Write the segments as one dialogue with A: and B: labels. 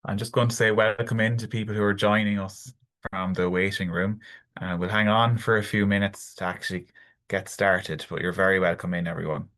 A: I'm just going to say welcome in to people who are joining us from the waiting room. We'll hang on for a few minutes to actually get started, but you're very welcome in, everyone.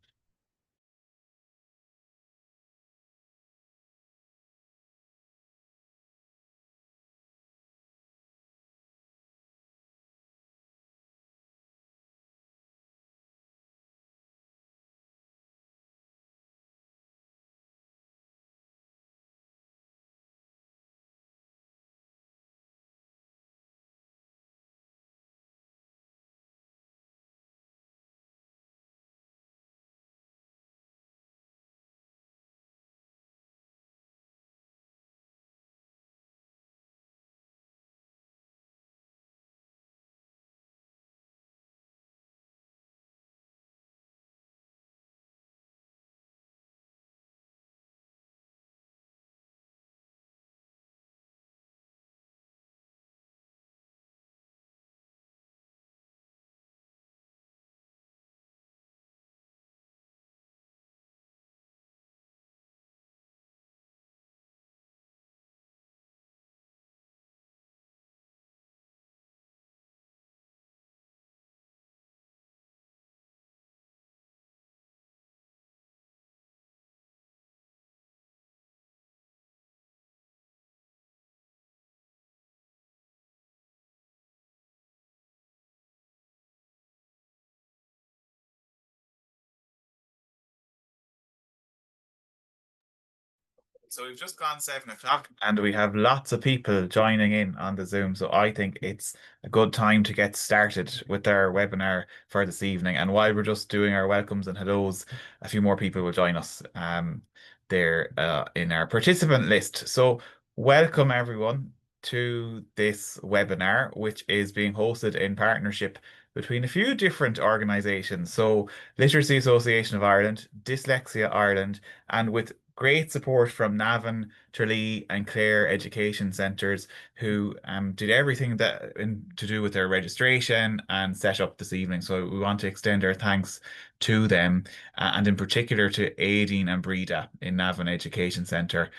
A: So we've just gone 7 o'clock and we have lots of people joining in on the Zoom. So I think it's a good time to get started with our webinar for this evening. And while we're just doing our welcomes and hellos, a few more people will join us there in our participant list. So welcome everyone to this webinar, which is being hosted in partnership between a few different organisations. So Literacy Association of Ireland, Dyslexia Ireland, and with great support from Navan, Tralee, and Clare education centres who did everything to do with their registration and set up this evening. So we want to extend our thanks to them, and in particular to Aideen and Breda in Navan Education Centre,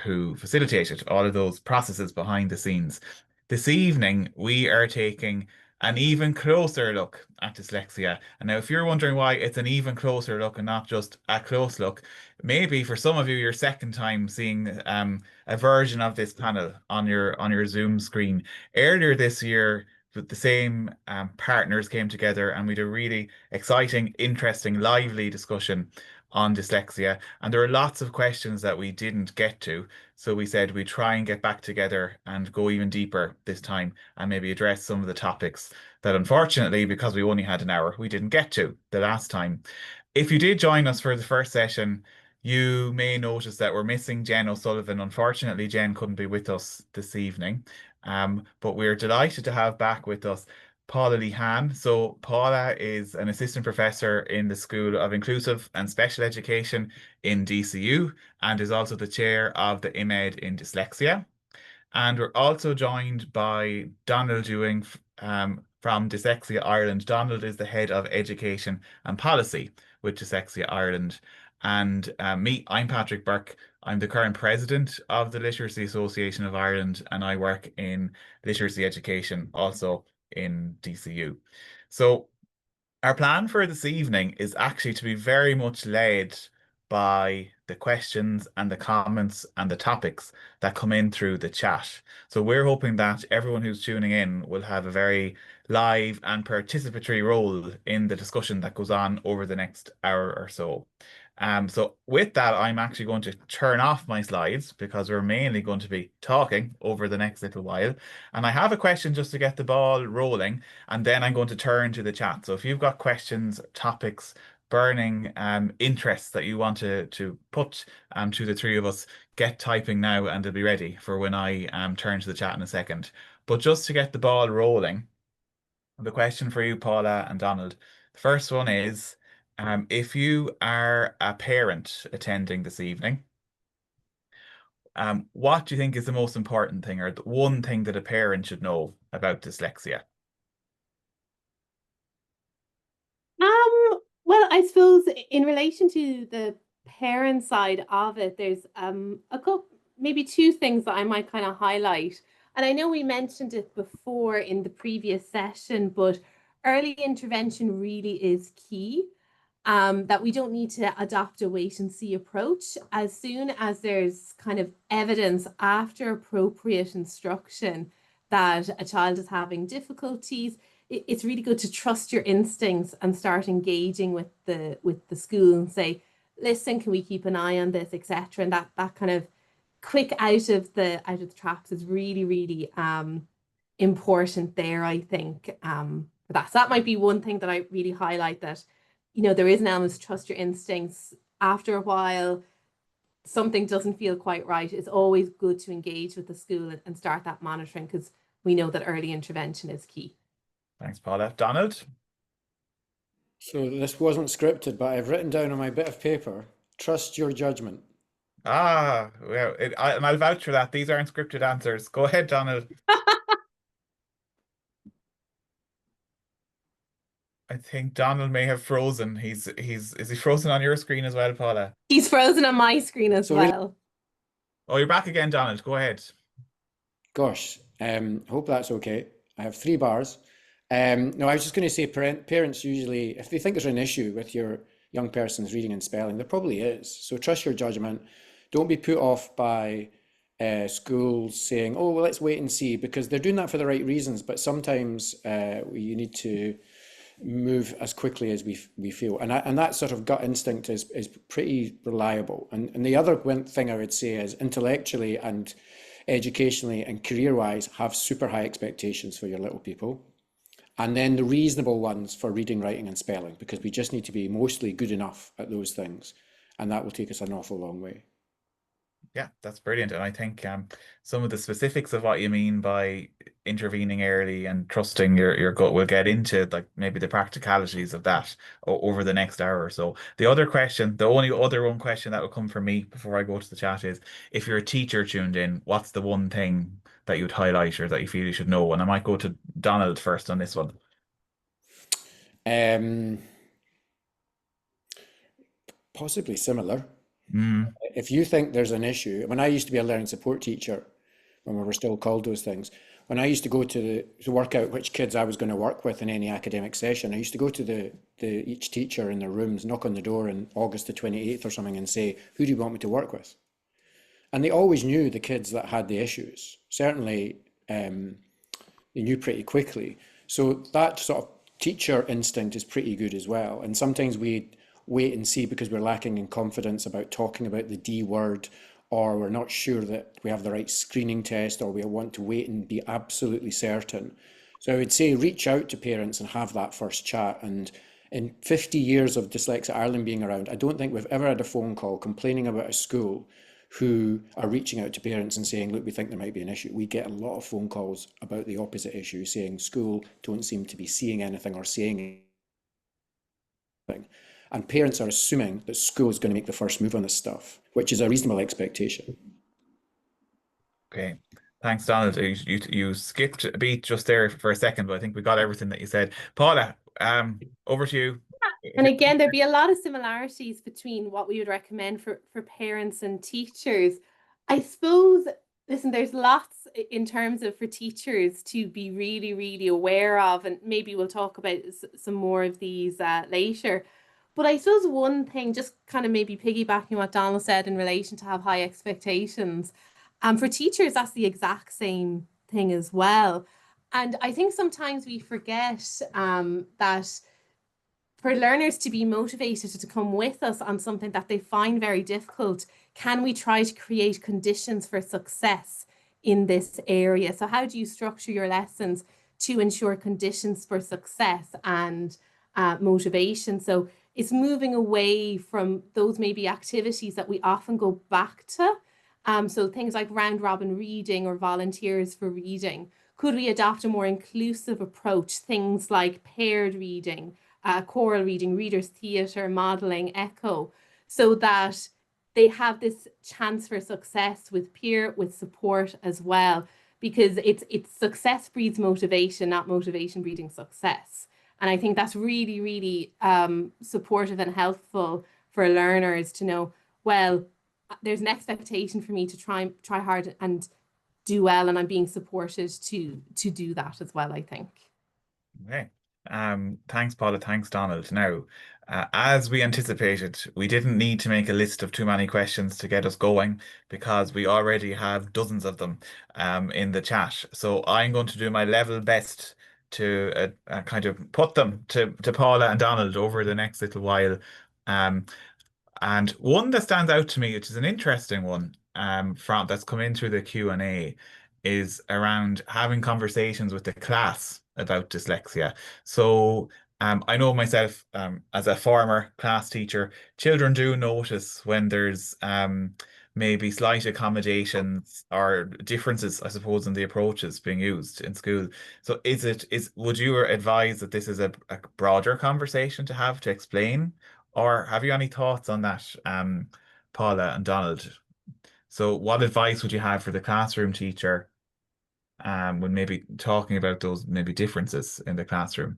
A: who facilitated all of those processes behind the scenes. This evening, we are taking an even closer look at dyslexia. And now, if you're wondering why it's an even closer look and not just a close look, maybe for some of you, your second time seeing a version of this panel on your Zoom screen. Earlier this year, the same partners came together and we had a really exciting, interesting, lively discussion on dyslexia. And there are lots of questions that we didn't get to. So we said we'd try and get back together and go even deeper this time and maybe address some of the topics that unfortunately, because we only had an hour, we didn't get to the last time. If you did join us for the first session, you may notice that we're missing Jen O'Sullivan. Unfortunately, Jen couldn't be with us this evening, but we're delighted to have back with us Paula Lehane. So Paula is an assistant professor in the School of Inclusive and Special Education in DCU and is also the chair of the IMED in Dyslexia. And we're also joined by Donald Ewing from Dyslexia Ireland. Donald is the head of education and policy with Dyslexia Ireland. And I'm Patrick Burke. I'm the current president of the Literacy Association of Ireland, and I work in literacy education also in DCU. So our plan for this evening is actually to be very much led by the questions and the comments and the topics that come in through the chat. So we're hoping that everyone who's tuning in will have a very live and participatory role in the discussion that goes on over the next hour or so. So with that, I'm actually going to turn off my slides because we're mainly going to be talking over the next little while. And I have a question just to get the ball rolling, and then I'm going to turn to the chat. So if you've got questions, topics, burning interests that you want to put to the three of us, get typing now and they'll be ready for when I turn to the chat in a second. But just to get the ball rolling, the question for you, Paula and Donald. The first one is, if you are a parent attending this evening, what do you think is the most important thing or the one thing that a parent should know about dyslexia?
B: Well, I suppose in relation to the parent side of it, there's a couple, maybe two things that I might kind of highlight. And I know we mentioned it before in the previous session, but early intervention really is key. That we don't need to adopt a wait and see approach. As soon as there's kind of evidence after appropriate instruction that a child is having difficulties, it's really good to trust your instincts and start engaging with the school and say, listen, can we keep an eye on this, etc. And that kind of quick out of the traps is really, really important there, I think, for that. So that might be one thing that I really highlight, that, there is an element to trust your instincts. After a while, something doesn't feel quite right. It's always good to engage with the school and start that monitoring, because we know that early intervention is key.
A: Thanks, Paula. Donald?
C: So this wasn't scripted, but I've written down on my bit of paper, trust your judgment.
A: Ah, well, and I'll vouch for that. These aren't scripted answers. Go ahead, Donald. I think Donald may have frozen. Is he frozen on your screen as well, Paula?
B: He's frozen on my screen as well.
A: Oh, you're back again, Donald. Go ahead.
C: Gosh, hope that's okay. I have 3 bars. No, I was just going to say parents usually, if they think there's an issue with your young person's reading and spelling, there probably is. So trust your judgment. Don't be put off by schools saying, oh, well, let's wait and see, because they're doing that for the right reasons. But sometimes you need to move as quickly as we feel. And that sort of gut instinct is pretty reliable. And the other thing I would say is intellectually and educationally and career-wise, have super high expectations for your little people. And then the reasonable ones for reading, writing and spelling, because we just need to be mostly good enough at those things. And that will take us an awful long way.
A: Yeah, that's brilliant. And I think some of the specifics of what you mean by intervening early and trusting your gut, will get into like maybe the practicalities of that over the next hour or so. The only other one question that would come from me before I go to the chat is, if you're a teacher tuned in, what's the one thing that you'd highlight or that you feel you should know? And I might go to Donald first on this one.
C: Possibly similar.
A: Mm.
C: If you think there's an issue, when I used to be a learning support teacher, when we were still called those things, when I used to go to work out which kids I was going to work with in any academic session, I used to go to each teacher in their rooms, knock on the door on August the 28th or something and say, who do you want me to work with? And they always knew the kids that had the issues. Certainly, they knew pretty quickly. So that sort of teacher instinct is pretty good as well. And sometimes we wait and see because we're lacking in confidence about talking about the D word, or we're not sure that we have the right screening test, or we want to wait and be absolutely certain. So I would say reach out to parents and have that first chat. And in 50 years of Dyslexia Ireland being around, I don't think we've ever had a phone call complaining about a school who are reaching out to parents and saying, look, we think there might be an issue. We get a lot of phone calls about the opposite issue, saying school don't seem to be seeing anything or saying anything. And parents are assuming that school is going to make the first move on this stuff, which is a reasonable expectation.
A: Okay. Thanks, Donald. You skipped a beat just there for a second, but I think we got everything that you said. Paula, over to you.
B: And again, there'd be a lot of similarities between what we would recommend for parents and teachers. I suppose, listen, there's lots in terms of for teachers to be really, really aware of, and maybe we'll talk about some more of these later. But I suppose one thing, just kind of maybe piggybacking what Donald said in relation to have high expectations, for teachers, that's the exact same thing as well. And I think sometimes we forget that for learners to be motivated to come with us on something that they find very difficult, can we try to create conditions for success in this area? So how do you structure your lessons to ensure conditions for success and motivation? So it's moving away from those maybe activities that we often go back to. So things like round robin reading or volunteers for reading. Could we adopt a more inclusive approach? Things like paired reading, choral reading, readers' theatre, modelling, echo, so that they have this chance for success with peer, with support as well, because it's success breeds motivation, not motivation breeding success. And I think that's really, really supportive and helpful for learners to know, well, there's an expectation for me to try hard and do well, and I'm being supported to do that as well, I think.
A: Okay. Thanks, Paula. Thanks, Donald. Now, as we anticipated, we didn't need to make a list of too many questions to get us going because we already have dozens of them in the chat. So I'm going to do my level best to kind of put them to Paula and Donald over the next little while. Um, and one that stands out to me, which is an interesting one, from that's come in through the Q&A, is around having conversations with the class about dyslexia. So I know myself, as a former class teacher, children do notice when there's maybe slight accommodations or differences, I suppose, in the approaches being used in school. So would you advise that this is a broader conversation to have to explain? Or have you any thoughts on that, Paula and Donald? So, what advice would you have for the classroom teacher, when maybe talking about those maybe differences in the classroom?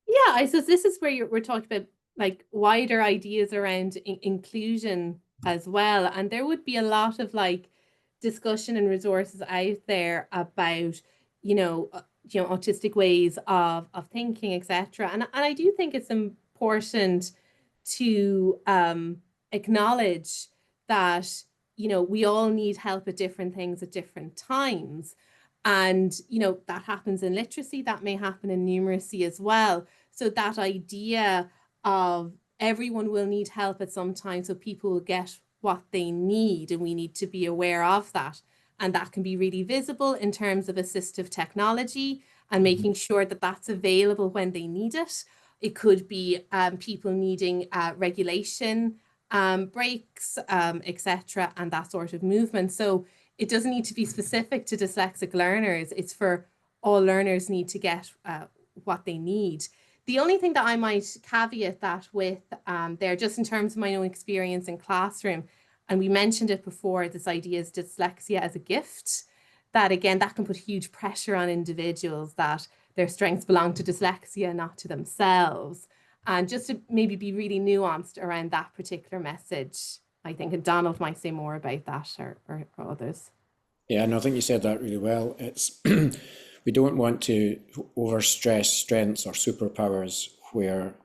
B: Yeah, I suppose this is where we're talking about like wider ideas around inclusion as well. And there would be a lot of like discussion and resources out there about, autistic ways of thinking, etc. And I do think it's important to acknowledge that, we all need help at different things at different times. And, that happens in literacy, that may happen in numeracy as well. So that idea of everyone will need help at some time, so people will get what they need, and we need to be aware of that. And that can be really visible in terms of assistive technology and making sure that that's available when they need it. It could be people needing regulation breaks, etc., and that sort of movement. So it doesn't need to be specific to dyslexic learners. It's for all learners need to get what they need. The only thing that I might caveat that with there, just in terms of my own experience in classroom, and we mentioned it before, this idea is dyslexia as a gift, that again, that can put huge pressure on individuals, that their strengths belong to dyslexia, not to themselves. And just to maybe be really nuanced around that particular message, I think, and Donald might say more about that, or others.
C: Yeah, no, I think you said that really well. It's we don't want to overstress strengths or superpowers where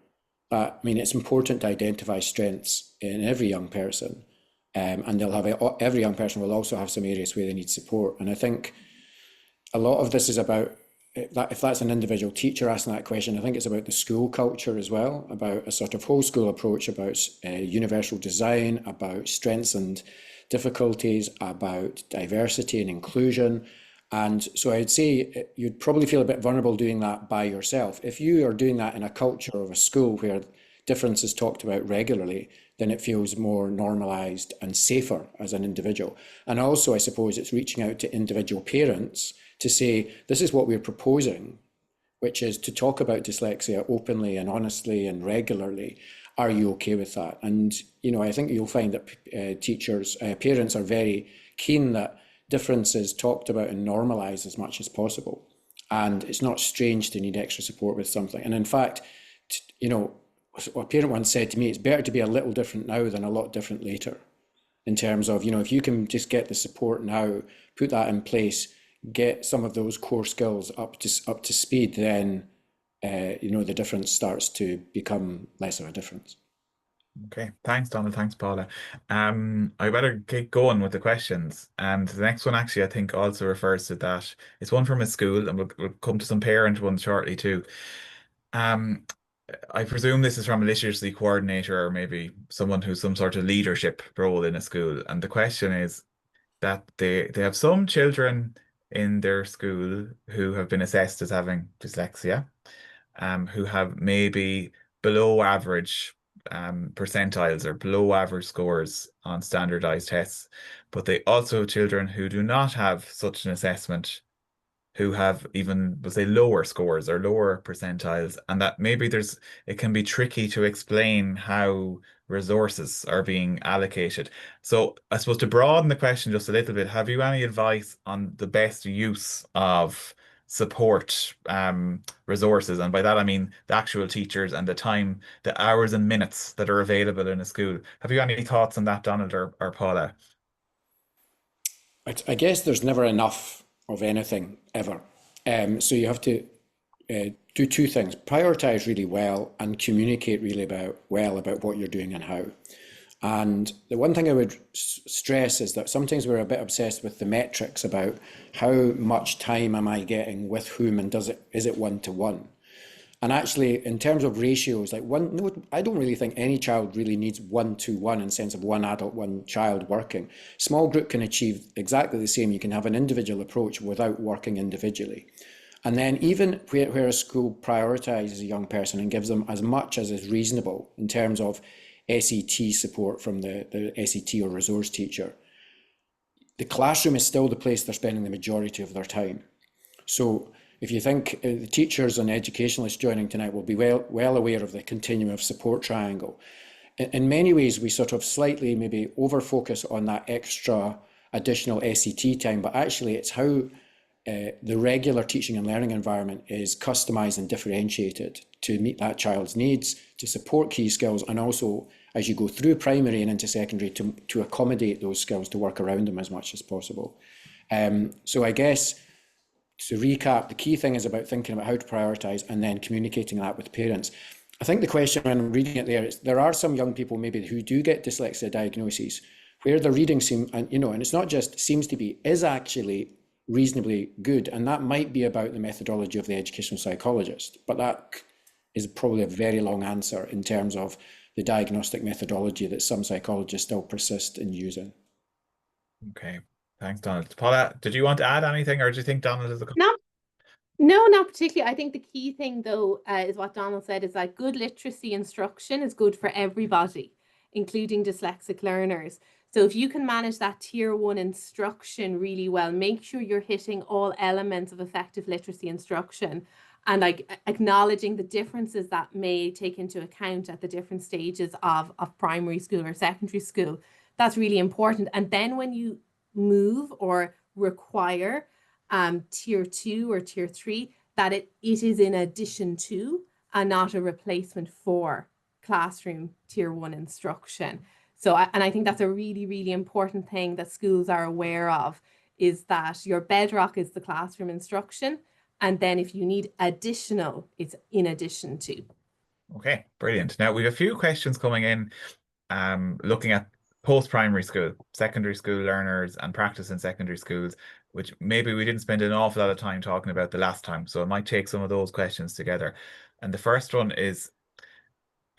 C: I mean, it's important to identify strengths in every young person, and every young person will also have some areas where they need support. And I think a lot of this is about if that's an individual teacher asking that question, I think it's about the school culture as well, about a sort of whole school approach, about universal design, about strengths and difficulties, about diversity and inclusion. And so I'd say you'd probably feel a bit vulnerable doing that by yourself. If you are doing that in a culture of a school where difference is talked about regularly, then it feels more normalized and safer as an individual. And also, I suppose it's reaching out to individual parents to say, this is what we're proposing, which is to talk about dyslexia openly and honestly and regularly. Are you okay with that? And, I think you'll find that parents are very keen that difference is talked about and normalized as much as possible. And it's not strange to need extra support with something. And in fact, a parent once said to me, it's better to be a little different now than a lot different later. In terms of, if you can just get the support now, put that in place, get some of those core skills up to speed, then the difference starts to become less of a difference.
A: Okay, thanks, Donald. Thanks, Paula. I better get going with the questions. And the next one, actually, I think also refers to that. It's one from a school, and we'll come to some parent ones shortly too. Um, I presume this is from a literacy coordinator or maybe someone who's some sort of leadership role in a school. And the question is that they have some children in their school who have been assessed as having dyslexia, who have maybe below average percentiles or below average scores on standardized tests. But they also have children who do not have such an assessment, who have even, we'll say, lower scores or lower percentiles, and that maybe it can be tricky to explain how resources are being allocated. So I suppose to broaden the question just a little bit, have you any advice on the best use of support resources. And by that, I mean the actual teachers and the time, the hours and minutes that are available in a school. Have you any thoughts on that, Donald or Paula?
C: I guess there's never enough of anything ever. So you have to do two things: prioritize really well and communicate really well about what you're doing and how. And the one thing I would stress is that sometimes we're a bit obsessed with the metrics about how much time am I getting with whom, and is it one-to-one? And actually, in terms of ratios, like no, I don't really think any child really needs one-to-one in the sense of one adult, one child working. Small group can achieve exactly the same. You can have an individual approach without working individually. And then even where a school prioritizes a young person and gives them as much as is reasonable in terms of SET support from the SET or resource teacher, the classroom is still the place they're spending the majority of their time. So if you think the teachers and educationalists joining tonight will be well aware of the continuum of support triangle. In many ways, we sort of slightly maybe over focus on that extra additional SET time, but actually it's how the regular teaching and learning environment is customized and differentiated to meet that child's needs, to support key skills, and also as you go through primary and into secondary to accommodate those skills, to work around them as much as possible. So I guess to recap, the key thing is about thinking about how to prioritize and then communicating that with parents. I think the question when I'm reading it there are some young people maybe who do get dyslexia diagnoses where the reading and it's not just seems to be, is actually reasonably good. And that might be about the methodology of the educational psychologist, but that is probably a very long answer in terms of the diagnostic methodology that some psychologists still persist in using.
A: Okay, thanks, Donald. Paula, did you want to add anything, or do you think Donald is a...
B: No, not particularly. I think the key thing though is what Donald said, is that good literacy instruction is good for everybody, including dyslexic learners. So if you can manage that tier 1 instruction really well, make sure you're hitting all elements of effective literacy instruction, and like acknowledging the differences that may take into account at the different stages of primary school or secondary school. That's really important. And then when you move or require tier 2 or tier 3, that it is in addition to and not a replacement for classroom tier 1 instruction. So, and I think that's a really, really important thing that schools are aware of, is that your bedrock is the classroom instruction. And then if you need additional, it's in addition to.
A: Okay, brilliant. Now we have a few questions coming in, looking at post-primary school, secondary school learners and practice in secondary schools, which maybe we didn't spend an awful lot of time talking about the last time. So I might take some of those questions together. And the first one is,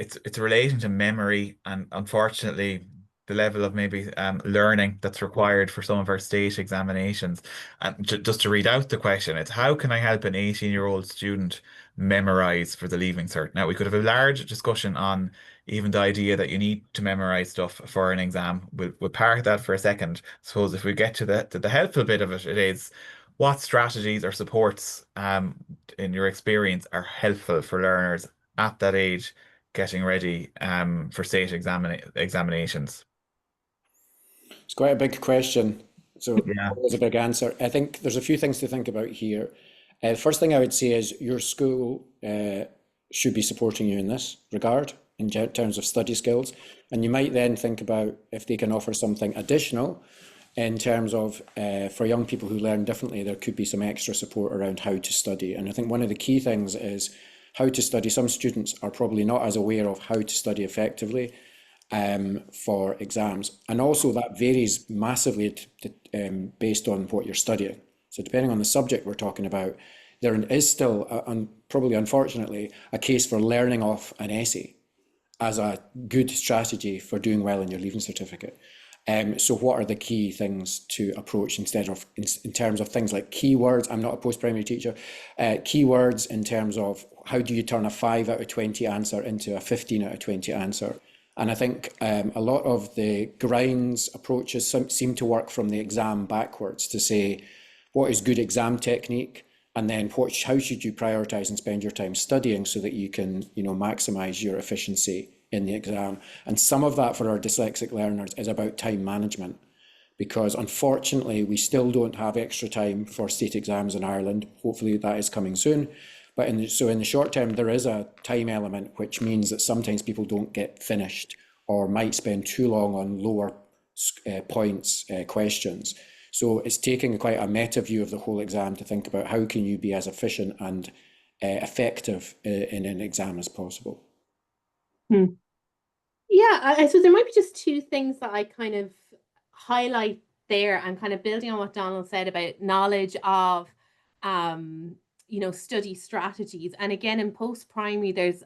A: it's relating to memory and unfortunately the level of maybe learning that's required for some of our state examinations. And just to read out the question, it's how can I help an 18-year-old student memorize for the Leaving Cert? Now we could have a large discussion on even the idea that you need to memorize stuff for an exam. We'll park that for a second. I suppose if we get to the helpful bit of it, it is what strategies or supports in your experience are helpful for learners at that age getting ready for state examinations?
C: It's quite a big question, so
A: Yeah.
C: there's a big answer. I think there's a few things to think about here. First thing I would say is your school should be supporting you in this regard in terms of study skills, and you might then think about if they can offer something additional in terms of for young people who learn differently, there could be some extra support around how to study. And I think one of the key things is how to study. Some students are probably not as aware of how to study effectively for exams. And also that varies massively based on what you're studying. So depending on the subject we're talking about, there is still, probably unfortunately, a case for learning off an essay as a good strategy for doing well in your Leaving Certificate. So what are the key things to approach instead of in terms of things like keywords? I'm not a post-primary teacher. Keywords in terms of how do you turn a 5 out of 20 answer into a 15 out of 20 answer? And I think a lot of the grinds approaches seem to work from the exam backwards to say, what is good exam technique? And then how should you prioritize and spend your time studying so that you can, maximize your efficiency in the exam? And some of that for our dyslexic learners is about time management, because unfortunately we still don't have extra time for state exams in Ireland. Hopefully that is coming soon. But in the short term, there is a time element, which means that sometimes people don't get finished or might spend too long on lower points questions. So it's taking quite a meta view of the whole exam to think about how can you be as efficient and effective in an exam as possible.
B: Yeah, I suppose there might be just two things that I kind of highlight there, and kind of building on what Donald said about knowledge of, study strategies. And again, in post-primary, there's,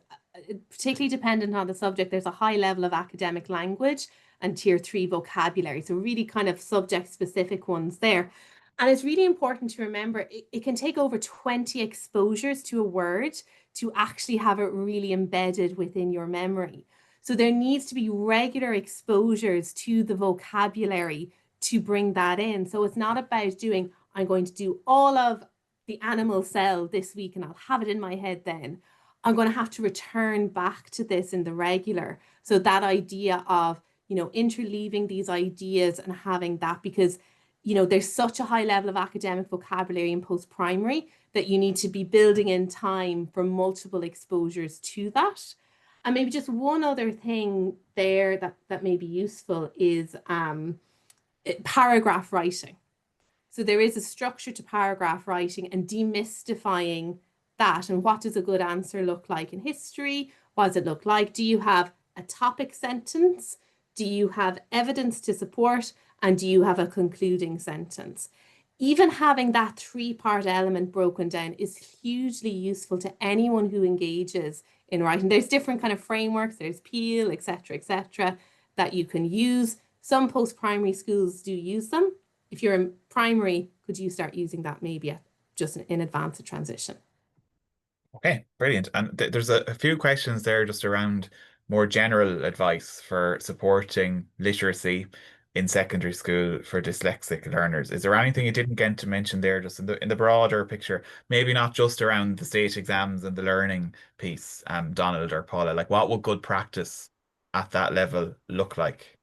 B: particularly dependent on the subject, there's a high level of academic language and tier 3 vocabulary. So really kind of subject specific ones there. And it's really important to remember it can take over 20 exposures to a word to actually have it really embedded within your memory. So there needs to be regular exposures to the vocabulary to bring that in. So it's not about doing, I'm going to do all of the animal cell this week and I'll have it in my head then. I'm going to have to return back to this in the regular. So that idea of, interleaving these ideas and having that, because, there's such a high level of academic vocabulary in post-primary that you need to be building in time for multiple exposures to that. And maybe just one other thing there that may be useful is paragraph writing. So there is a structure to paragraph writing and demystifying that. And what does a good answer look like in history? What does it look like? Do you have a topic sentence? Do you have evidence to support? And do you have a concluding sentence? Even having that three-part element broken down is hugely useful to anyone who engages in writing. There's different kind of frameworks, there's Peel, etc., that you can use. Some post-primary schools do use them. If you're in primary, could you start using that maybe just in advance of transition?
A: Okay, brilliant. And there's a few questions there just around more general advice for supporting literacy in secondary school for dyslexic learners. Is there anything you didn't get to mention there, just in the broader picture? Maybe not just around the state exams and the learning piece, Donald or Paula, like what would good practice at that level look like?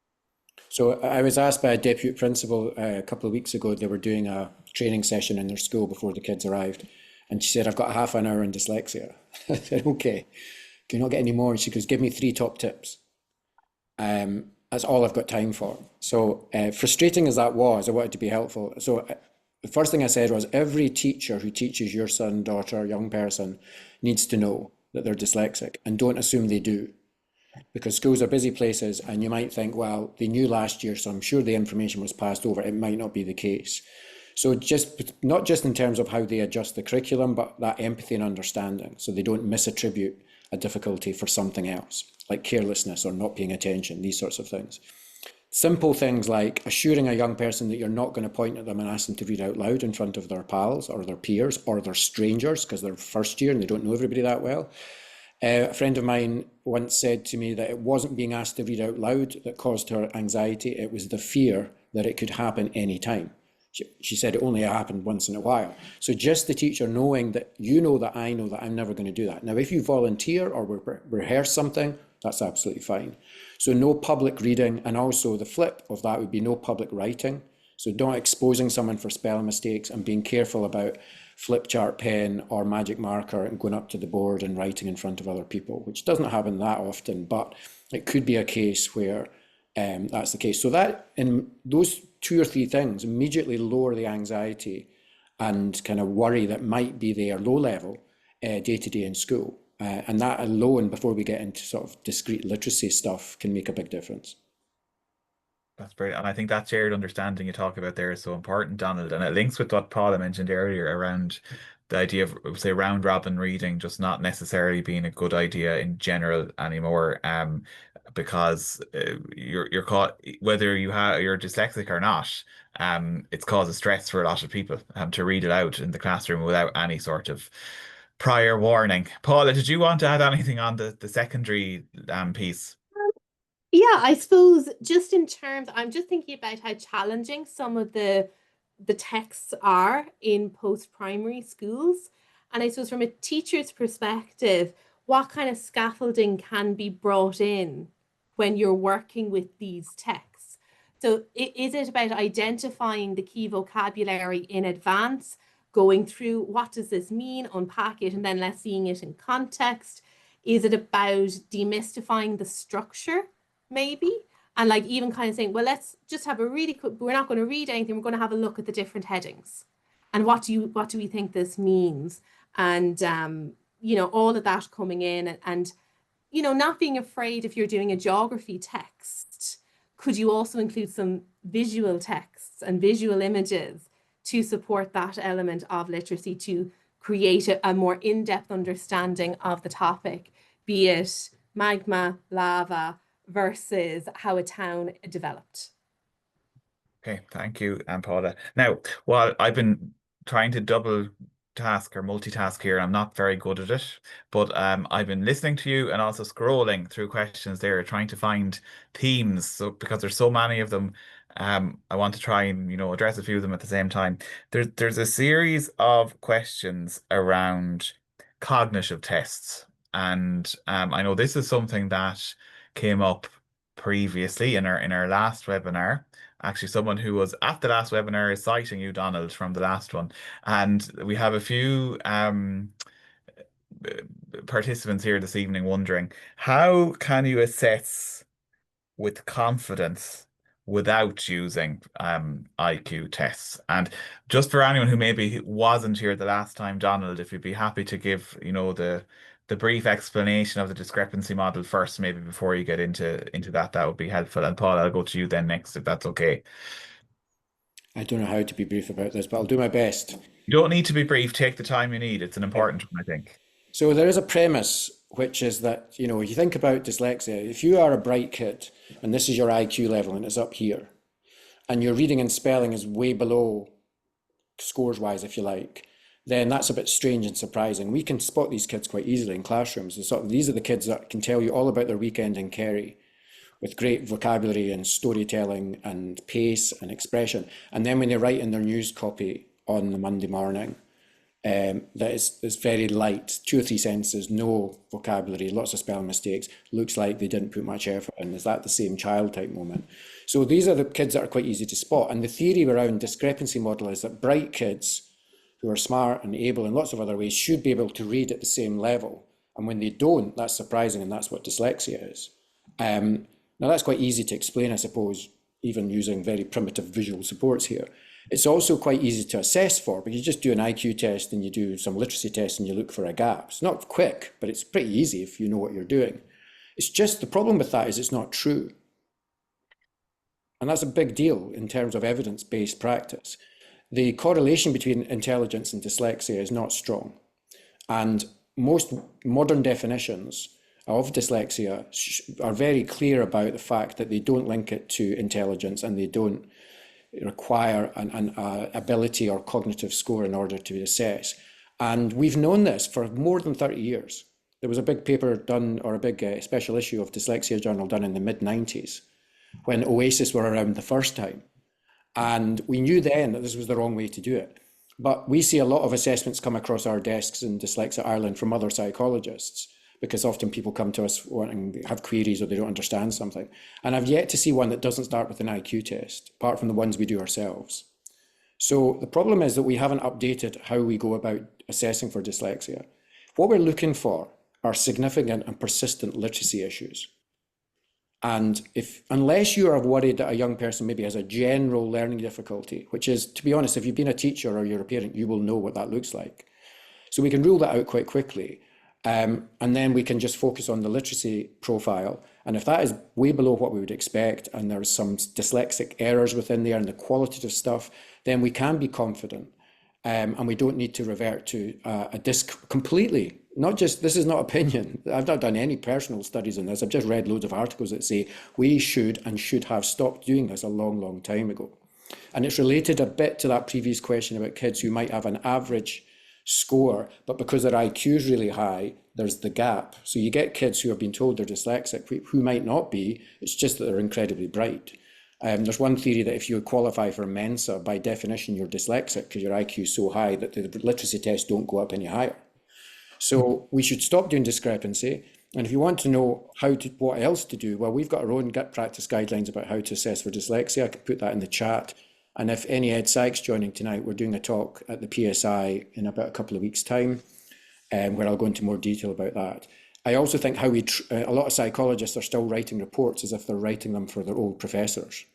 C: So I was asked by a deputy principal a couple of weeks ago. They were doing a training session in their school before the kids arrived. And she said, I've got half an hour on dyslexia. I said, okay, can you not get any more? And she goes, give me 3 top tips. That's all I've got time for. So frustrating as that was, I wanted to be helpful. So the first thing I said was every teacher who teaches your son, daughter, young person needs to know that they're dyslexic, and don't assume they do. Because schools are busy places and you might think, well, they knew last year, so I'm sure the information was passed over. It might not be the case. So just not just in terms of how they adjust the curriculum, but that empathy and understanding, so they don't misattribute a difficulty for something else, like carelessness or not paying attention, these sorts of things. Simple things like assuring a young person that you're not going to point at them and ask them to read out loud in front of their pals or their peers or their strangers because they're first year and they don't know everybody that well. A friend of mine once said to me that it wasn't being asked to read out loud that caused her anxiety, it was the fear that it could happen any time. She said it only happened once in a while. So just the teacher knowing that you know that I know that I'm never going to do that. Now, if you volunteer or rehearse something, that's absolutely fine. So no public reading, and also the flip of that would be no public writing. So not exposing someone for spelling mistakes, and being careful about flip chart pen or magic marker and going up to the board and writing in front of other people, which doesn't happen that often, but it could be a case where that's the case. So that, in those 2 or 3 things, immediately lower the anxiety and kind of worry that might be there low level day to day in school. And that alone, before we get into sort of discrete literacy stuff, can make a big difference.
A: That's brilliant. And I think that shared understanding you talk about there is so important, Donald. And it links with what Paula mentioned earlier around the idea of, say, round robin reading just not necessarily being a good idea in general anymore. Because you're caught, whether you're dyslexic or not, it's causes stress for a lot of people to read it out in the classroom without any sort of prior warning. Paula, did you want to add anything on the secondary piece?
B: Yeah, I suppose just in terms, I'm just thinking about how challenging some of the texts are in post-primary schools. And I suppose from a teacher's perspective, what kind of scaffolding can be brought in when you're working with these texts? So is it about identifying the key vocabulary in advance, going through what does this mean, unpack it, and then let's seeing it in context? Is it about demystifying the structure, maybe? And like even kind of saying, well, let's just have a really quick, we're not going to read anything, we're going to have a look at the different headings. And what do we think this means? And you know, all of that coming in, and you know, not being afraid if you're doing a geography text, could you also include some visual texts and visual images to support that element of literacy, to create a more in-depth understanding of the topic, be it magma, lava, versus how a town developed?
A: Okay, thank you, Paula. Now, while I've been trying to double task or multitask here, I'm not very good at it, but I've been listening to you and also scrolling through questions there, trying to find themes. So because there's so many of them, I want to try and, you know, address a few of them at the same time. There's a series of questions around cognitive tests, and I know this is something that came up previously in our last webinar. Actually, someone who was at the last webinar is citing you, Donald, from the last one. And we have a few participants here this evening wondering, how can you assess with confidence without using IQ tests? And just for anyone who maybe wasn't here the last time, Donald, if you'd be happy to give, you know, the brief explanation of the discrepancy model first, maybe before you get into that, that would be helpful. And Paul, I'll go to you then next, if that's okay.
C: I don't know how to be brief about this, but I'll do my best.
A: You don't need to be brief. Take the time you need. It's an important one, I think.
C: So there is a premise, which is that, you know, you think about dyslexia, if you are a bright kid and this is your IQ level and it's up here, and your reading and spelling is way below scores wise, if you like, then that's a bit strange and surprising. We can spot these kids quite easily in classrooms. These are the kids that can tell you all about their weekend in Kerry with great vocabulary and storytelling and pace and expression. And then when they write in their news copy on the Monday morning, that is very light, 2 or 3 sentences, no vocabulary, lots of spelling mistakes, looks like they didn't put much effort in. Is that the same child type moment? So these are the kids that are quite easy to spot. And the theory around discrepancy model is that bright kids who are smart and able in lots of other ways should be able to read at the same level. And when they don't, that's surprising, and that's what dyslexia is. Now that's quite easy to explain, I suppose, even using very primitive visual supports here. It's also quite easy to assess for, because you just do an IQ test and you do some literacy tests and you look for a gap. It's not quick, but it's pretty easy if you know what you're doing. It's just the problem with that is it's not true. And that's a big deal in terms of evidence-based practice. The correlation between intelligence and dyslexia is not strong. And most modern definitions of dyslexia are very clear about the fact that they don't link it to intelligence and they don't require an ability or cognitive score in order to assess. And we've known this for more than 30 years. There was a big paper done, or a big special issue of Dyslexia Journal done in the mid-90s when OASIS were around the first time. And we knew then that this was the wrong way to do it. But we see a lot of assessments come across our desks in Dyslexia Ireland from other psychologists, because often people come to us wanting have queries or they don't understand something. And I've yet to see one that doesn't start with an IQ test, apart from the ones we do ourselves. So the problem is that we haven't updated how we go about assessing for dyslexia. What we're looking for are significant and persistent literacy issues. And unless you are worried that a young person maybe has a general learning difficulty, which is, to be honest, if you've been a teacher or you're a parent, you will know what that looks like. So we can rule that out quite quickly. And then we can just focus on the literacy profile. And if that is way below what we would expect, and there's some dyslexic errors within there and the qualitative stuff, then we can be confident. And we don't need to revert to a disc completely. Not just, this is not opinion. I've not done any personal studies on this. I've just read loads of articles that say we should have stopped doing this a long, long time ago. And it's related a bit to that previous question about kids who might have an average score, but because their IQ is really high, there's the gap. So you get kids who have been told they're dyslexic, who might not be, it's just that they're incredibly bright. There's one theory that if you qualify for Mensa, by definition, you're dyslexic because your IQ is so high that the literacy tests don't go up any higher. So we should stop doing discrepancy. And if you want to know what else to do, well, we've got our own gut practice guidelines about how to assess for dyslexia. I can put that in the chat. And if any ed psychs joining tonight, we're doing a talk at the PSI in about a couple of weeks' time, where I'll go into more detail about that. I also think how a lot of psychologists are still writing reports as if they're writing them for their old professors,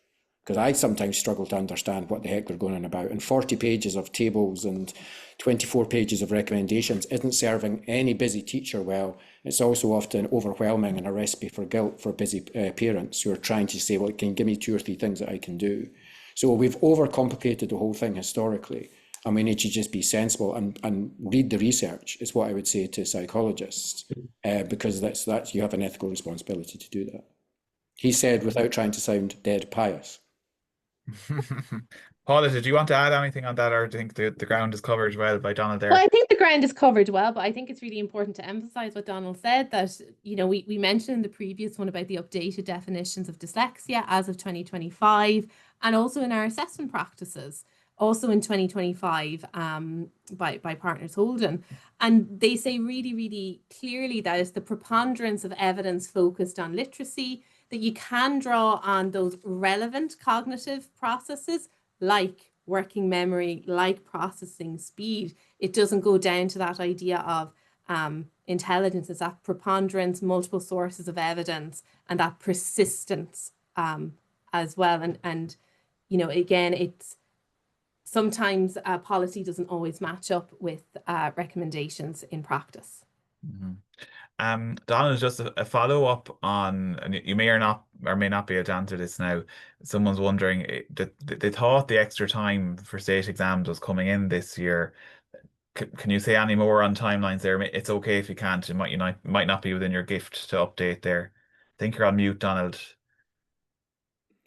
C: because I sometimes struggle to understand what the heck they're going on about. And 40 pages of tables and 24 pages of recommendations isn't serving any busy teacher well. It's also often overwhelming and a recipe for guilt for busy parents who are trying to say, well, can you give me 2 or 3 things that I can do? So we've overcomplicated the whole thing historically, and we need to just be sensible and read the research, is what I would say to psychologists, because that's you have an ethical responsibility to do that. He said, without trying to sound dead pious.
A: Paula, did you want to add anything on that, or do you think the ground is covered well by Donald there?
B: Well, I think the ground is covered well, but I think it's really important to emphasize what Donald said, that, you know, we mentioned in the previous one about the updated definitions of dyslexia as of 2025, and also in our assessment practices, also in 2025, by Partners Holden. And they say really, really clearly that it's the preponderance of evidence focused on literacy, that you can draw on those relevant cognitive processes like working memory, like processing speed. It doesn't go down to that idea of intelligence. It's that preponderance, multiple sources of evidence, and that persistence as well. And you know, again, it's sometimes policy doesn't always match up with recommendations in practice.
A: Mm-hmm. Donald, just a follow-up on, and you may or may not be able to answer this now. Someone's wondering, they thought the extra time for state exams was coming in this year. Can you say any more on timelines there? It's okay if you can't. It might not be within your gift to update there. I think you're on mute, Donald.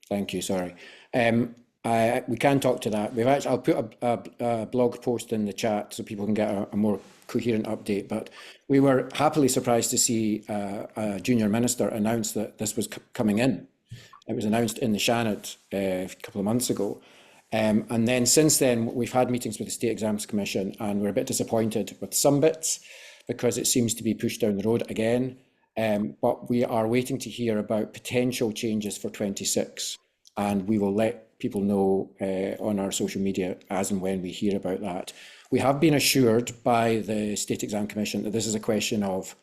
C: Thank you, sorry. We can talk to that. I'll put a blog post in the chat so people can get a more coherent update. But we were happily surprised to see a junior minister announce that this was coming in. It was announced in the Shannon a couple of months ago. And then since then, we've had meetings with the State Exams Commission, and we're a bit disappointed with some bits because it seems to be pushed down the road again. But we are waiting to hear about potential changes for 26, and we will let people know on our social media as and when we hear about that. We have been assured by the State Exam Commission that this is a question of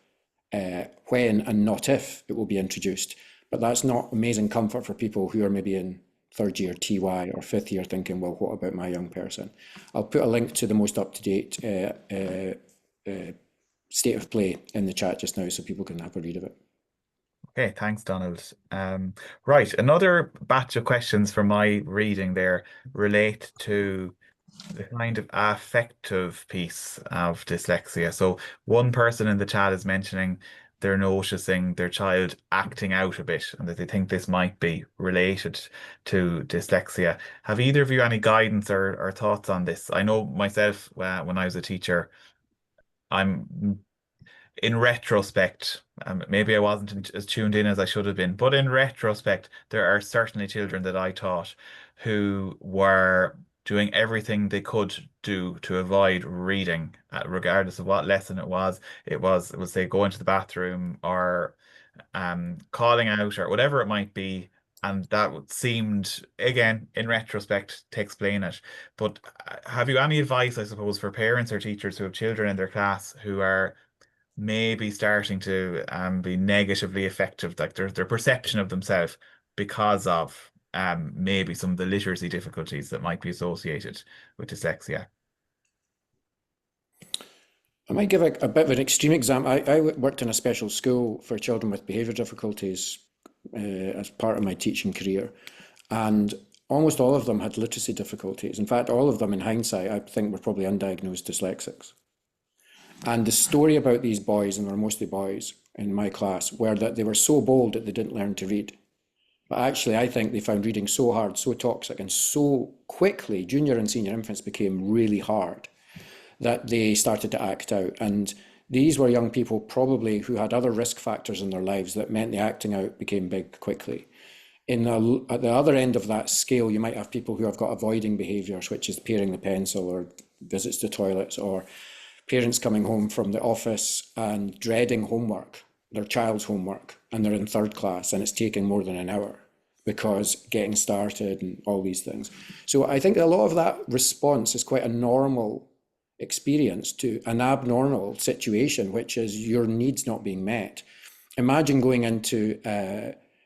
C: when and not if it will be introduced. But that's not amazing comfort for people who are maybe in 3rd year TY or 5th year thinking, well, what about my young person? I'll put a link to the most up-to-date state of play in the chat just now so people can have a read of it.
A: Okay, thanks, Donald. Right, another batch of questions from my reading there relate to the kind of affective piece of dyslexia. So one person in the chat is mentioning they're noticing their child acting out a bit and that they think this might be related to dyslexia. Have either of you any guidance or thoughts on this? I know myself, when I was a teacher, I'm in retrospect, maybe I wasn't as tuned in as I should have been, but in retrospect, there are certainly children that I taught who were doing everything they could do to avoid reading, regardless of what lesson it was. It was say go into the bathroom or calling out or whatever it might be. And that seemed, again, in retrospect, to explain it. But have you any advice, I suppose, for parents or teachers who have children in their class who are maybe starting to be negatively affected, like their perception of themselves because of maybe some of the literacy difficulties that might be associated with dyslexia?
C: I might give a bit of an extreme example. I worked in a special school for children with behaviour difficulties as part of my teaching career, and almost all of them had literacy difficulties. In fact, all of them, in hindsight, I think were probably undiagnosed dyslexics. And the story about these boys, and they were mostly boys in my class, were that they were so bold that they didn't learn to read. But actually, I think they found reading so hard, so toxic, and so quickly, junior and senior infants became really hard, that they started to act out. And these were young people probably who had other risk factors in their lives that meant the acting out became big quickly. At the other end of that scale, you might have people who have got avoiding behaviours, which is paring the pencil or visits to toilets, or parents coming home from the office and dreading homework, their child's homework and they're in third class and it's taking more than an hour because getting started and all these things. So I think a lot of that response is quite a normal experience to an abnormal situation, which is your needs not being met. Imagine going into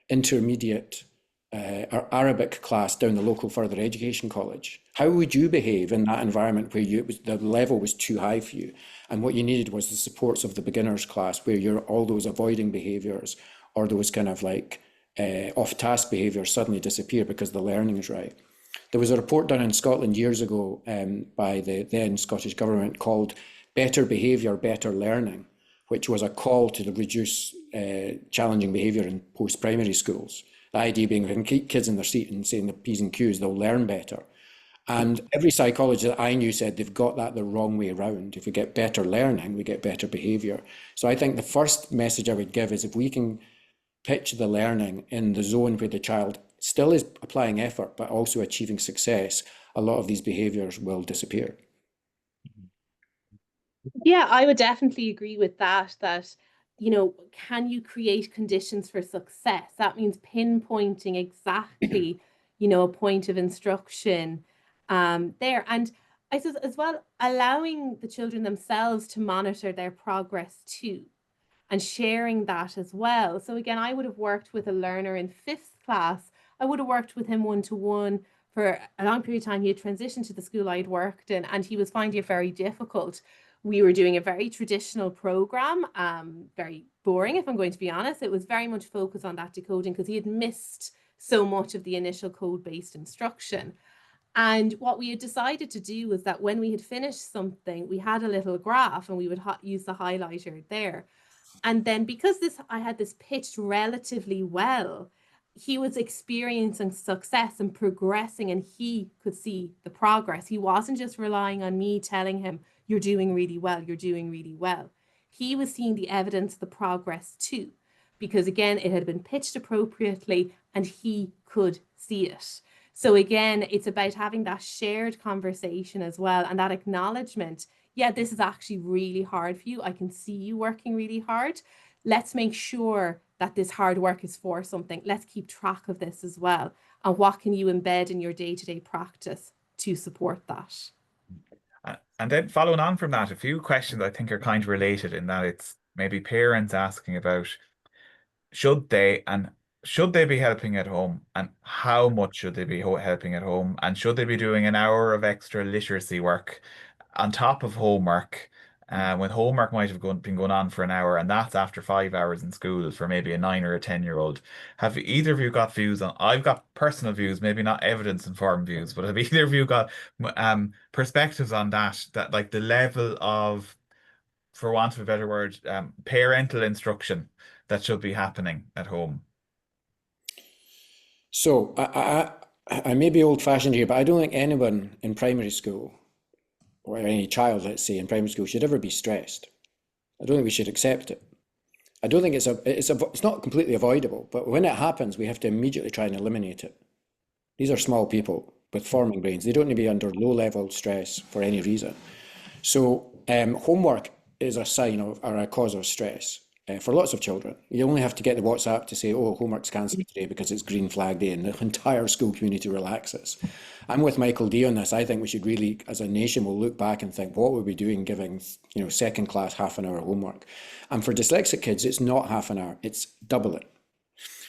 C: intermediate or Arabic class down the local further education college. How would you behave in that environment where the level was too high for you? And what you needed was the supports of the beginners class, where all those avoiding behaviours or those kind of like off-task behaviours suddenly disappear because the learning is right. There was a report done in Scotland years ago by the then Scottish Government called Better Behaviour, Better Learning, which was a call to reduce challenging behaviour in post-primary schools. The idea being we can keep kids in their seat and saying the P's and Q's, they'll learn better. And every psychologist that I knew said they've got that the wrong way around. If we get better learning, we get better behaviour. So I think the first message I would give is if we can pitch the learning in the zone where the child still is applying effort, but also achieving success, a lot of these behaviours will disappear.
B: Yeah, I would definitely agree with that, can you create conditions for success? That means pinpointing exactly, a point of instruction there. And I suppose as well, allowing the children themselves to monitor their progress too, and sharing that as well. So again, I would have worked with a learner in 5th class. I would have worked with him one-to-one for a long period of time. He had transitioned to the school I'd worked in, and he was finding it very difficult. We were doing a very traditional program, very boring, if I'm going to be honest. It was very much focused on that decoding because he had missed so much of the initial code-based instruction. And what we had decided to do was that when we had finished something, we had a little graph and we would use the highlighter there. And then because I had this pitched relatively well, he was experiencing success and progressing, and he could see the progress. He wasn't just relying on me telling him, you're doing really well, you're doing really well. He was seeing the evidence of the progress too, because again, it had been pitched appropriately and he could see it. So again, it's about having that shared conversation as well, and that acknowledgement. Yeah, this is actually really hard for you. I can see you working really hard. Let's make sure that this hard work is for something. Let's keep track of this as well. And what can you embed in your day-to-day practice to support that?
A: And then following on from that, a few questions I think are kind of related in that it's maybe parents asking about should they be helping at home, and how much should they be helping at home, and should they be doing an hour of extra literacy work on top of homework, when homework might have been going on for an hour, and that's after 5 hours in school for maybe a 9 or a 10-year-old. Have either of you got views on? I've got personal views, maybe not evidence-informed views, but have either of you got perspectives on that like the level of, for want of a better word, parental instruction that should be happening at home?
C: So I may be old-fashioned here, but I don't think anyone in primary school, or any child, let's say, in primary school, should ever be stressed. I don't think we should accept it. I don't think it's not completely avoidable, but when it happens, we have to immediately try and eliminate it. These are small people with forming brains. They don't need to be under low-level stress for any reason. So homework is a sign of, or a cause of stress for lots of children. You only have to get the WhatsApp to say, oh, homework's cancelled today because it's green flag day, and the entire school community relaxes. I'm with Michael D on this. I think we should really, as a nation, we'll look back and think, what were we doing giving, second class half an hour homework? And for dyslexic kids, it's not half an hour, it's double it.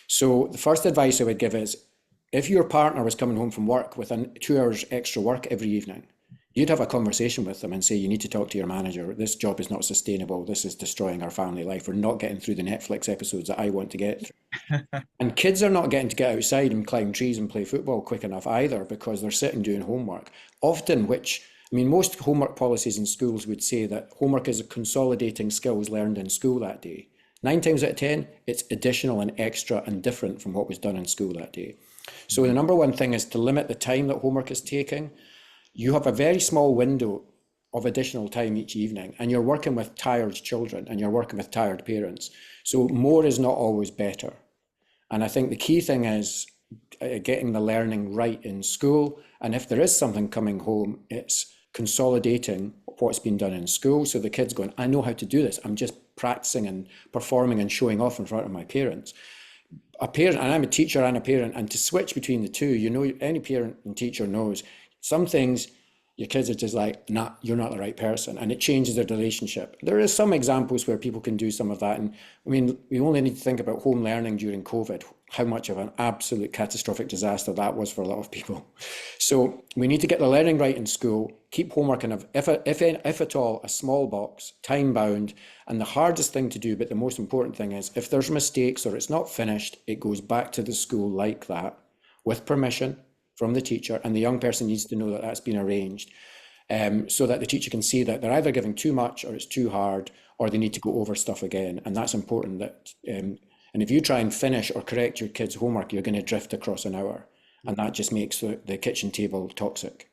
C: So the first advice I would give is, if your partner was coming home from work with 2 hours extra work every evening, you'd have a conversation with them and say, you need to talk to your manager. This job is not sustainable. This is destroying our family life. We're not getting through the Netflix episodes that I want to get through. And kids are not getting to get outside and climb trees and play football quick enough either, because they're sitting doing homework. Often, most homework policies in schools would say that homework is a consolidating skills learned in school that day. 9 times out of 10, it's additional and extra and different from what was done in school that day. So the number one thing is to limit the time that homework is taking. You have a very small window of additional time each evening, and you're working with tired children and you're working with tired parents. So more is not always better. And I think the key thing is getting the learning right in school. And if there is something coming home, it's consolidating what's been done in school. So the kid's going, I know how to do this. I'm just practicing and performing and showing off in front of my parents. A parent, and I'm a teacher and a parent, and to switch between the two, any parent and teacher knows some things your kids are just like, nah, you're not the right person, and it changes their relationship. There is some examples where people can do some of that, and I mean, we only need to think about home learning during COVID, how much of an absolute catastrophic disaster that was for a lot of people. So we need to get the learning right in school, keep homework in, if at all, a small box, time bound, and the hardest thing to do, but the most important thing is, if there's mistakes or it's not finished, it goes back to the school like that, with permission from the teacher, and the young person needs to know that that's been arranged, so that the teacher can see that they're either giving too much or it's too hard, or they need to go over stuff again. And that's important. That and if you try and finish or correct your kids' homework, you're going to drift across an hour, and that just makes the kitchen table toxic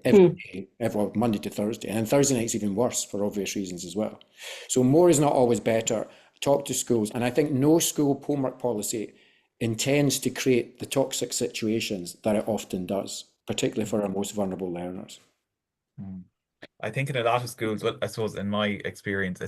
C: every day, Monday to Thursday, and then Thursday night's even worse for obvious reasons as well. So more is not always better. Talk to schools, and I think no school homework policy intends to create the toxic situations that it often does, particularly for our most vulnerable learners.
A: I think in a lot of schools, well, I suppose in my experience,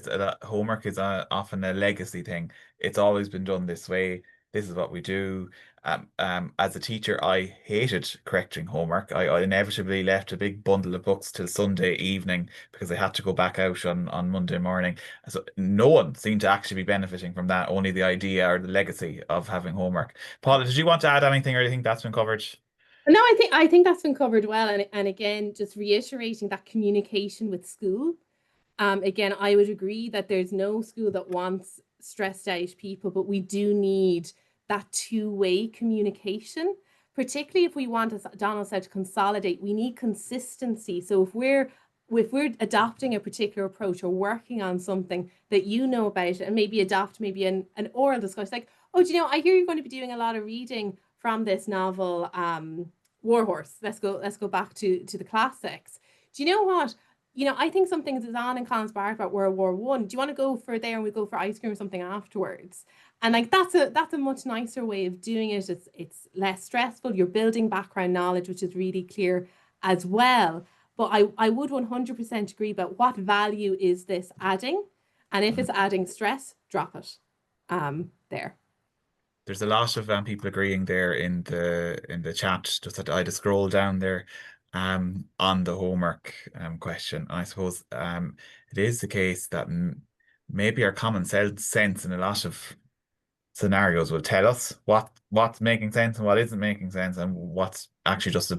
A: homework is often a legacy thing. It's always been done this way. This is what we do. As a teacher, I hated correcting homework. I inevitably left a big bundle of books till Sunday evening because I had to go back out on Monday morning. So no one seemed to actually be benefiting from that, only the idea or the legacy of having homework. Paula, did you want to add anything, or do you think that's been covered?
B: No, I think that's been covered well. And again, just reiterating that communication with school. Again, I would agree that there's no school that wants stressed out people, but we do need that two-way communication, particularly if we want, as Donald said, to consolidate. We need consistency. So if we're adopting a particular approach or working on something that you know about it, and maybe adopt maybe an oral discussion, like, oh, do you know, I hear you're going to be doing a lot of reading from this novel, Warhorse. Let's go back to the classics. Do you know what? I think something is on in Collins Park about World War One. Do you want to go for there and we go for ice cream or something afterwards? And like that's a much nicer way of doing it. It's less stressful. You're building background knowledge, which is really clear as well. But I would 100% agree about what value is this adding, and if it's adding stress, drop it. There.
A: There's a lot of people agreeing there in the chat. Just that I had to scroll down there on the homework question. I suppose it is the case that maybe our common sense in a lot of scenarios will tell us what's making sense and what isn't making sense, and what's actually just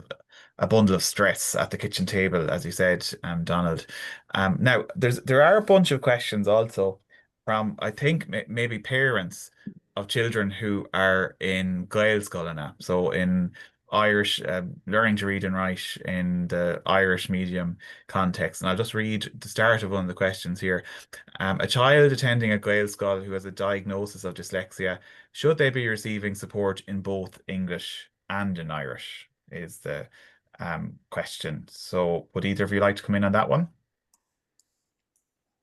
A: a bundle of stress at the kitchen table, as you said, Donald. Now there are a bunch of questions also from, I think, maybe parents of children who are in Gael Scoilina, so in Irish, learning to read and write in the Irish medium context. And I'll just read the start of one of the questions here. A child attending a Gael school who has a diagnosis of dyslexia, should they be receiving support in both English and in Irish? Is the question. So would either of you like to come in on that one?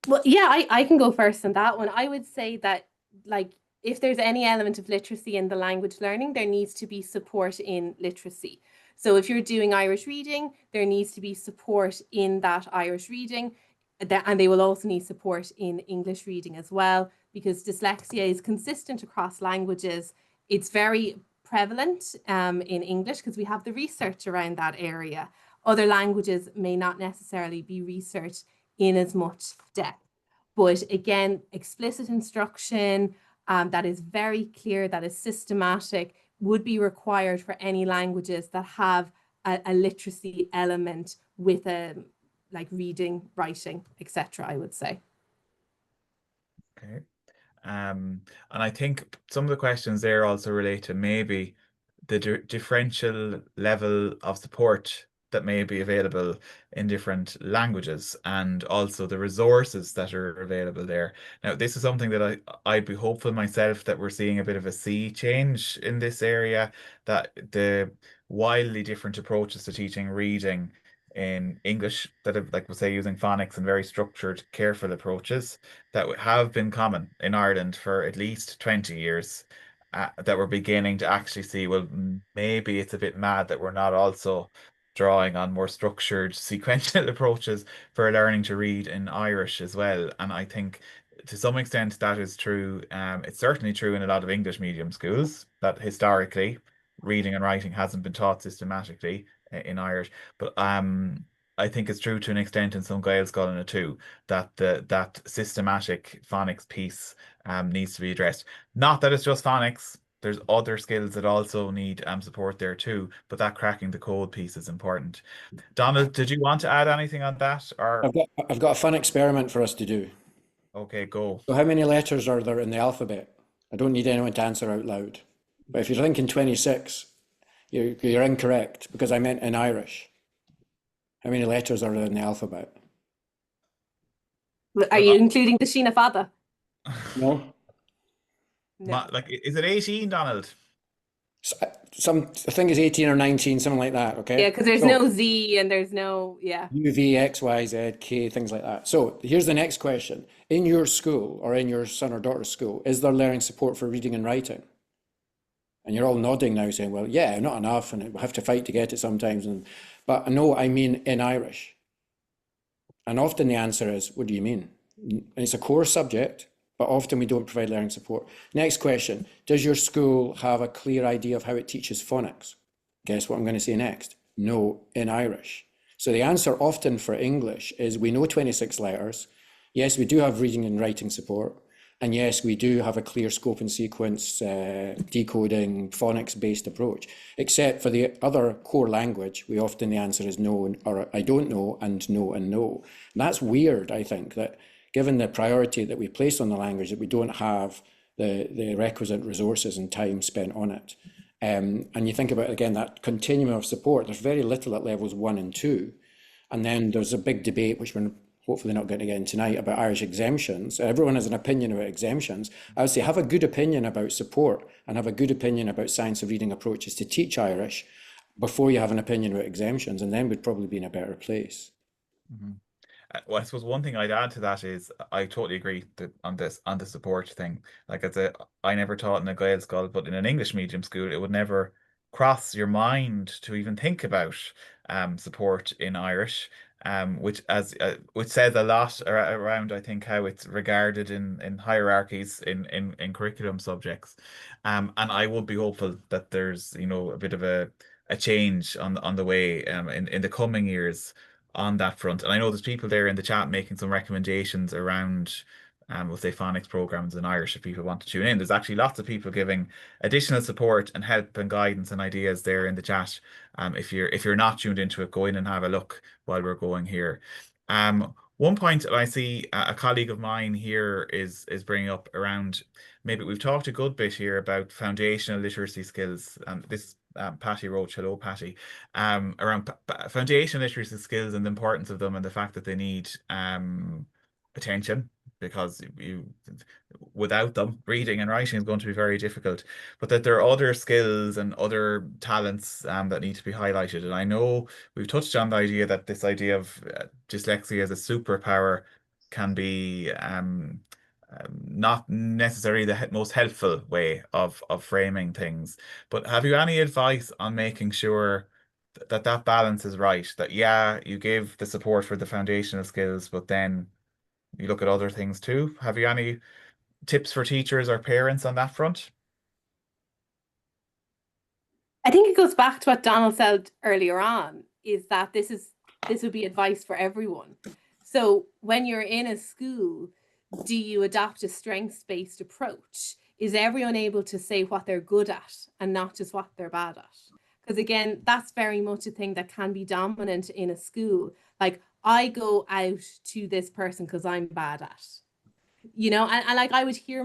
B: Well, yeah, I can go first on that one. I would say that, like, if there's any element of literacy in the language learning, there needs to be support in literacy. So if you're doing Irish reading, there needs to be support in that Irish reading, and they will also need support in English reading as well, because dyslexia is consistent across languages. It's very prevalent in English because we have the research around that area. Other languages may not necessarily be researched in as much depth. But again, explicit instruction that is very clear, that is systematic, would be required for any languages that have a literacy element with like reading, writing, etc., I would say.
A: Okay. And I think some of the questions there also relate to maybe the differential level of support that may be available in different languages, and also the resources that are available there. Now, this is something that I'd be hopeful myself that we're seeing a bit of a sea change in this area, that the wildly different approaches to teaching reading in English that have, like we say, using phonics and very structured, careful approaches that have been common in Ireland for at least 20 years, that we're beginning to actually see, well, maybe it's a bit mad that we're not also drawing on more structured sequential approaches for learning to read in Irish as well. And I think to some extent that is true. It's certainly true in a lot of English medium schools that historically reading and writing hasn't been taught systematically in Irish. But I think it's true to an extent in some Gael Scoilna too, that that systematic phonics piece needs to be addressed. Not that it's just phonics. There's other skills that also need support there too, but that cracking the code piece is important. Donald, did you want to add anything on that? Or
C: I've got a fun experiment for us to do.
A: okay, go.
C: So how many letters are there in the alphabet? I don't need anyone to answer out loud. But if you're thinking 26, you're incorrect because I meant in Irish. How many letters are there in the alphabet?
B: Are you including the Sheena Fada?
C: No.
B: No.
A: Like, is it 18, Donald?
C: I think it's 18 or 19, something like that, okay?
B: Yeah, because there's
C: So,
B: no Z and there's no, yeah.
C: U, V, X, Y, Z, K, things like that. So here's the next question. In your school or in your son or daughter's school, is there learning support for reading and writing? And you're all nodding now saying, well, yeah, not enough, and we'll have to fight to get it sometimes. But no, I mean in Irish. And often the answer is, what do you mean? And it's a core subject, but often we don't provide learning support. Next question, does your school have a clear idea of how it teaches phonics? Guess what I'm going to say next? No, in Irish. So the answer often for English is we know 26 letters. Yes, we do have reading and writing support. And yes, we do have a clear scope and sequence, decoding, phonics-based approach. Except for the other core language, often the answer is no, or I don't know, and no, and no. And that's weird, I think, that given the priority that we place on the language, that we don't have the requisite resources and time spent on it. And you think about, again, that continuum of support, there's very little at levels 1 and 2. And then there's a big debate, which we're hopefully not getting again tonight, about Irish exemptions. Everyone has an opinion about exemptions. I would say have a good opinion about support and have a good opinion about science of reading approaches to teach Irish before you have an opinion about exemptions, and then we'd probably be in a better place.
A: Mm-hmm. Well, I suppose one thing I'd add to that is I totally agree that on the support thing. Like I never taught in a Gael school, but in an English medium school, it would never cross your mind to even think about support in Irish. Which says a lot around, I think, how it's regarded in hierarchies in curriculum subjects. And I would be hopeful that there's a bit of a change on the way in the coming years on that front. And I know there's people there in the chat making some recommendations around we'll say phonics programs in Irish if people want to tune in. There's actually lots of people giving additional support and help and guidance and ideas there in the chat. If you're not tuned into it, go in and have a look while we're going here. One point I see a colleague of mine here is bringing up around, maybe we've talked a good bit here about foundational literacy skills, and this Patty Roach, hello Patty, around foundational literacy skills and the importance of them and the fact that they need attention, because without them, reading and writing is going to be very difficult, but that there are other skills and other talents that need to be highlighted. And I know we've touched on the idea that this idea of dyslexia as a superpower can be not necessarily the most helpful way of framing things. But have you any advice on making sure that balance is right? That yeah, you give the support for the foundational skills, but then you look at other things too. Have you any tips for teachers or parents on that front?
B: I think it goes back to what Donald said earlier on, is that this would be advice for everyone. So when you're in a school, do you adopt a strengths-based approach? Is everyone able to say what they're good at and not just what they're bad at? Because again, that's very much a thing that can be dominant in a school. Like, I go out to this person because I'm bad at, and like I would hear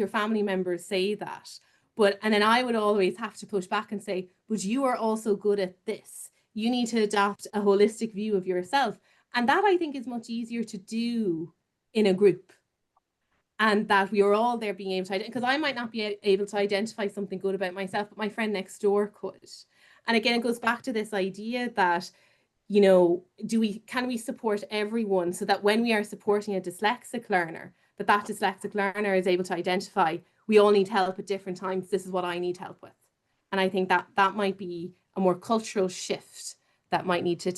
B: family members say that, and then I would always have to push back and say, but you are also good at this. You need to adopt a holistic view of yourself. And that I think is much easier to do in a group. And that we are all there being able to, because I might not be able to identify something good about myself, but my friend next door could. And again, it goes back to this idea that, can we support everyone so that when we are supporting a dyslexic learner, that dyslexic learner is able to identify, we all need help at different times. This is what I need help with. And I think that might be a more cultural shift that might need to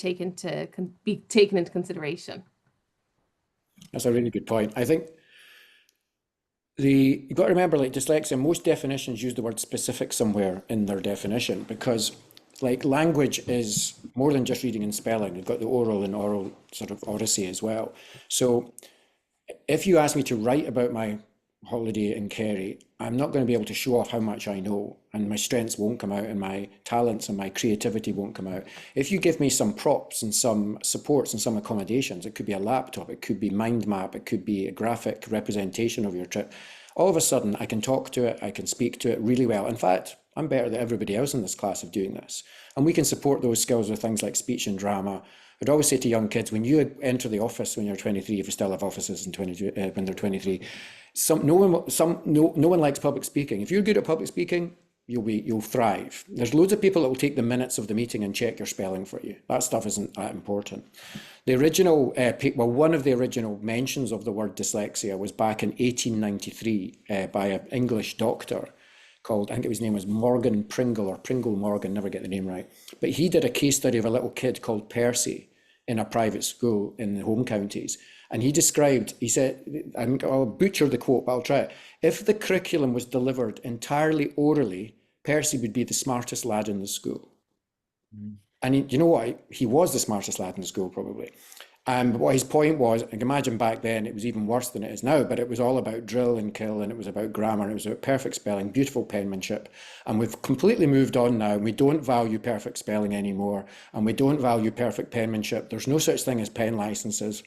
B: be taken into consideration.
C: That's a really good point. I think you've got to remember, like dyslexia, most definitions use the word specific somewhere in their definition, because like language is more than just reading and spelling. You've got the oral and oral sort of oracy as well. So if you ask me to write about my holiday in Kerry, I'm not going to be able to show off how much I know, and my strengths won't come out, and my talents and my creativity won't come out. If you give me some props and some supports and some accommodations, it could be a laptop, it could be mind map, it could be a graphic representation of your trip. All of a sudden, I can talk to it, I can speak to it really well. In fact, I'm better than everybody else in this class of doing this. And we can support those skills with things like speech and drama. I'd always say to young kids, when you enter the office when you're 23, if you still have offices in when they're 23, no one likes public speaking. If you're good at public speaking, you'll thrive. There's loads of people that will take the minutes of the meeting and check your spelling for you. That stuff isn't that important. The original, one of the original mentions of the word dyslexia was back in 1893 by an English doctor called, I think his name was Morgan Pringle, or Pringle Morgan, never get the name right. But he did a case study of a little kid called Percy in a private school in the home counties. And he said, I'll butcher the quote, but I'll try it. If the curriculum was delivered entirely orally, Percy would be the smartest lad in the school. Mm. And you know what? He was the smartest lad in the school, probably. But what his point was, I can imagine back then it was even worse than it is now, but it was all about drill and kill, and it was about grammar, and it was about perfect spelling, beautiful penmanship. And we've completely moved on now. We don't value perfect spelling anymore, and we don't value perfect penmanship. There's no such thing as pen licenses.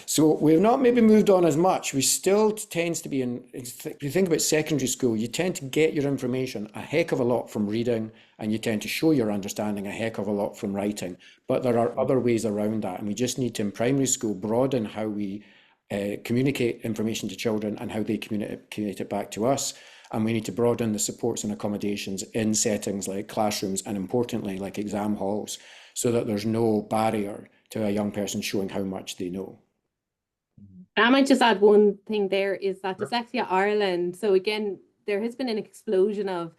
C: So we've not maybe moved on as much. We still tends to be if you think about secondary school, you tend to get your information a heck of a lot from reading, and you tend to show your understanding a heck of a lot from writing. But there are other ways around that, and we just need to, in primary school, broaden how we communicate information to children and how they communicate it back to us. And we need to broaden the supports and accommodations in settings like classrooms, and importantly, like exam halls, so that there's no barrier to a young person showing how much they know.
B: I might just add one thing there, is that Dyslexia Ireland, so again, there has been an explosion of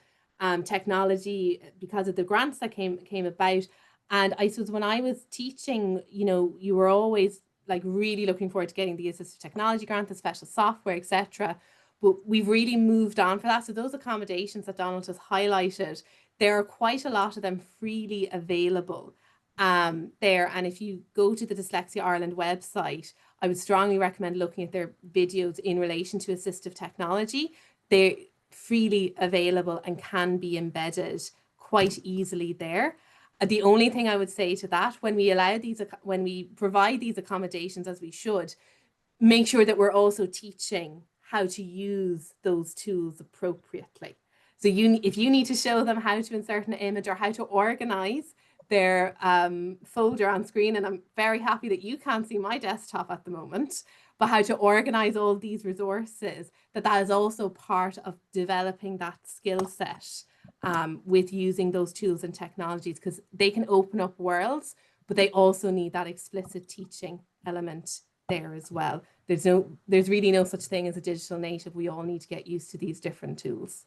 B: technology because of the grants that came about. And I suppose when I was teaching, you were always like really looking forward to getting the assistive technology grant, the special software, etc. But we've really moved on for that. So those accommodations that Donald has highlighted, there are quite a lot of them freely available there. And if you go to the Dyslexia Ireland website, I would strongly recommend looking at their videos in relation to assistive technology. They're freely available and can be embedded quite easily there. The only thing I would say to that, when we provide these accommodations, as we should, make sure that we're also teaching how to use those tools appropriately. So if you need to show them how to insert an image or how to organize their folder on screen, and I'm very happy that you can't see my desktop at the moment, but how to organize all these resources, that is also part of developing that skill set with using those tools and technologies, because they can open up worlds, but they also need that explicit teaching element there as well. There's really no such thing as a digital native. We all need to get used to these different tools.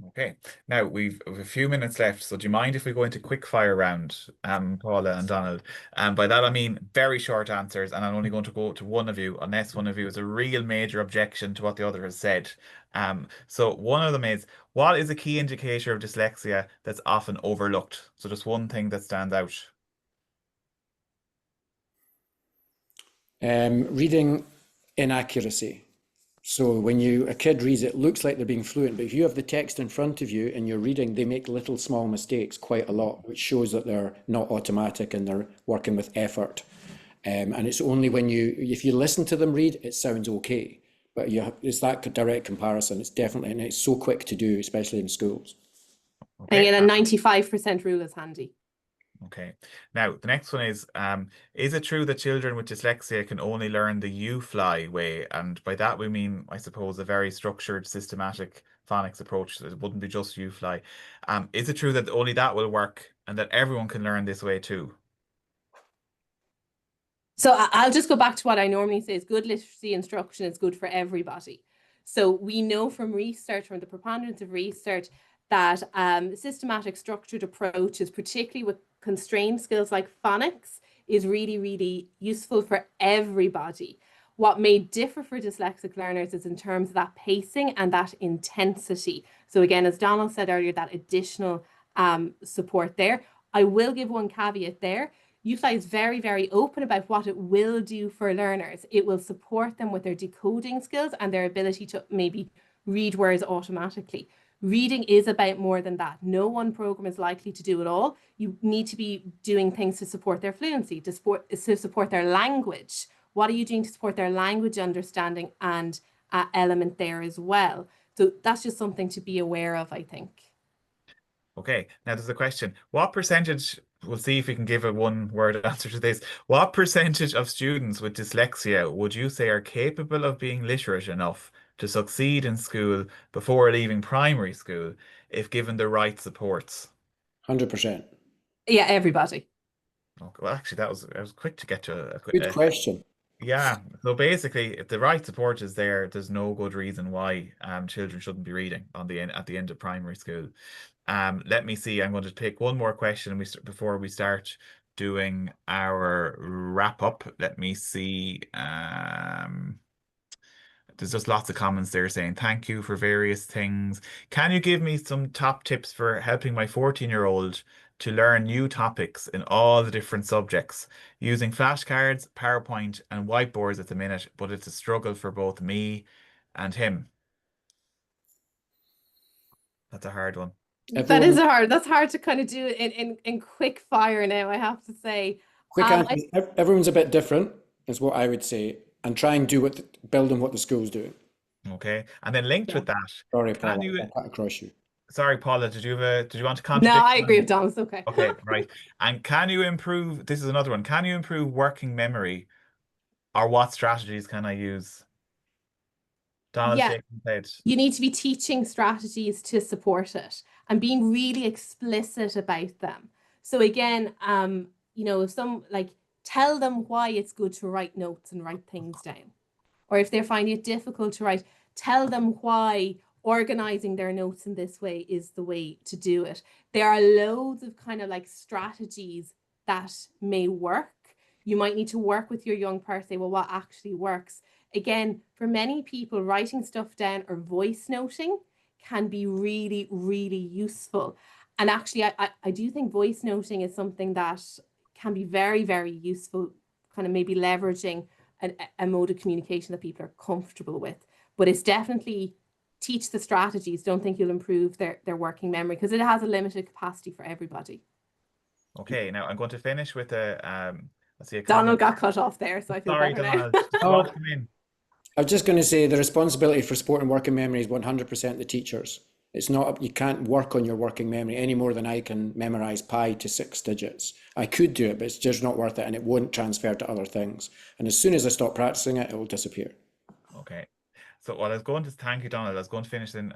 A: Okay, now we've a few minutes left, so do you mind if we go into quick fire round, Paula and Donald? And by that I mean very short answers, and I'm only going to go to one of you unless one of you has a real major objection to what the other has said. So one of them is, what is a key indicator of dyslexia that's often overlooked? So just one thing that stands out.
C: Reading inaccuracy. So when a kid reads, it looks like they're being fluent, but if you have the text in front of you and you're reading, they make little small mistakes quite a lot, which shows that they're not automatic and they're working with effort. And it's only if you listen to them read, it sounds okay. But it's that direct comparison. It's definitely, and it's so quick to do, especially in schools.
B: Okay. And a 95% rule is handy.
A: Okay. Now, the next one is it true that children with dyslexia can only learn the U-fly way? And by that we mean, I suppose, a very structured, systematic phonics approach. It wouldn't be just U-fly. Is it true that only that will work and that everyone can learn this way too?
B: So I'll just go back to what I normally say is good literacy instruction is good for everybody. So we know from research, from the preponderance of research, that systematic structured approaches, particularly with constrained skills like phonics is really, really useful for everybody. What may differ for dyslexic learners is in terms of that pacing and that intensity. So again, as Donald said earlier, that additional support there. I will give one caveat there. UTI is very, very open about what it will do for learners. It will support them with their decoding skills and their ability to maybe read words automatically. Reading is about more than that. No one program is likely to do it all. You need to be doing things to support their fluency, to support their language. What are you doing to support their language understanding and element there as well? So that's just something to be aware of, I think.
A: Okay, now there's a question. What percentage, we'll see if we can give a one-word answer to this. What percentage of students with dyslexia would you say are capable of being literate enough to succeed in school before leaving primary school if given the right supports?
C: 100%.
B: Yeah, everybody.
A: Okay, well, actually, I was quick to get to
C: Good question.
A: Yeah, so basically, if the right support is there, there's no good reason why children shouldn't be reading at the end of primary school. Let me see. I'm going to pick one more question before we start doing our wrap up. Let me see. There's just lots of comments there saying thank you for various things. Can you give me some top tips for helping my 14-year-old to learn new topics in all the different subjects using flashcards, PowerPoint, and whiteboards at the minute, but it's a struggle for both me and him. That's a hard one.
B: That's hard to kind of do in quick fire now, I have to say.
C: Quick answer. Everyone's a bit different, is what I would say, and try and build on what the school's doing.
A: Okay, and then linked with that.
C: Sorry, Paula, I'll cut across you.
A: Sorry, Paula, did you want to contradict?
B: No, I agree with Donald. It's okay.
A: Okay, right. And can you improve? This is another one. Can you improve working memory, or what strategies can I use? Donald,
B: yeah,
A: said.
B: You need to be teaching strategies to support it and being really explicit about them. So again, if tell them why it's good to write notes and write things down. Or if they're finding it difficult to write, tell them why organizing their notes in this way is the way to do it. There are loads of kind of like strategies that may work. You might need to work with your young person, say, well, what actually works? Again, for many people, writing stuff down or voice noting can be really, really useful. And actually, I do think voice noting is something that can be very, very useful, kind of maybe leveraging a mode of communication that people are comfortable with. But it's definitely teach the strategies. Don't think you'll improve their working memory because it has a limited capacity for everybody.
A: Okay, now I'm going to finish with let's see,
B: Donald got cut off there, so I feel
A: sorry,
B: better
A: Donald.
B: now.
C: I was just going to say the responsibility for supporting working memory is 100% the teachers. It's not, you can't work on your working memory any more than I can memorize pi to 6 digits. I could do it, but it's just not worth it and it won't transfer to other things. And as soon as I stop practicing it, it will disappear.
A: Okay. So what I was going to thank you, Donald. I was going to finish in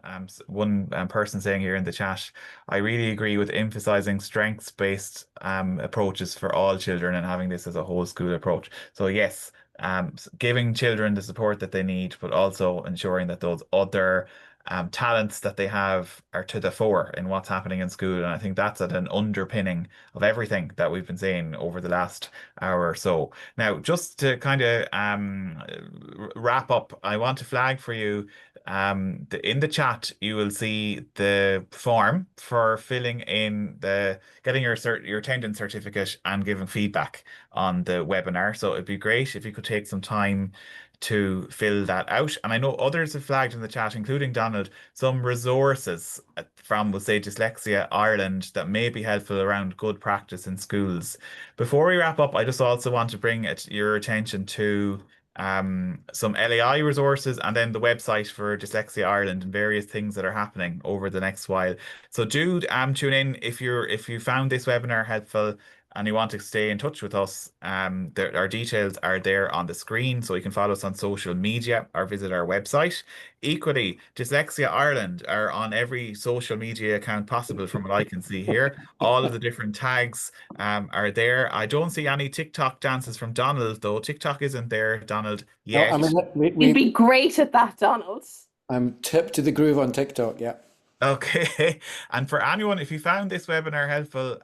A: one person saying here in the chat, I really agree with emphasizing strengths-based approaches for all children and having this as a whole school approach. So yes, giving children the support that they need, but also ensuring that those other talents that they have are to the fore in what's happening in school. And I think that's at an underpinning of everything that we've been saying over the last hour or so. Now, just to kind of wrap up, I want to flag for you in the chat, you will see the form for filling in getting your attendance certificate and giving feedback on the webinar. So it'd be great if you could take some time to fill that out. And I know others have flagged in the chat, including Donald, some resources from, we'll say, Dyslexia Ireland that may be helpful around good practice in schools. Before we wrap up, I just also want to bring your attention to some LAI resources and then the website for Dyslexia Ireland and various things that are happening over the next while. So do tune in if you found this webinar helpful and you want to stay in touch with us. Our details are there on the screen, so you can follow us on social media or visit our website. Equally, Dyslexia Ireland are on every social media account possible from what I can see here. All of the different tags are there. I don't see any TikTok dances from Donald, though. TikTok isn't there, Donald, yet.
B: You'd be great at that, Donald.
C: I'm tipped to the groove on TikTok, yeah.
A: Okay. And for anyone, if you found this webinar helpful,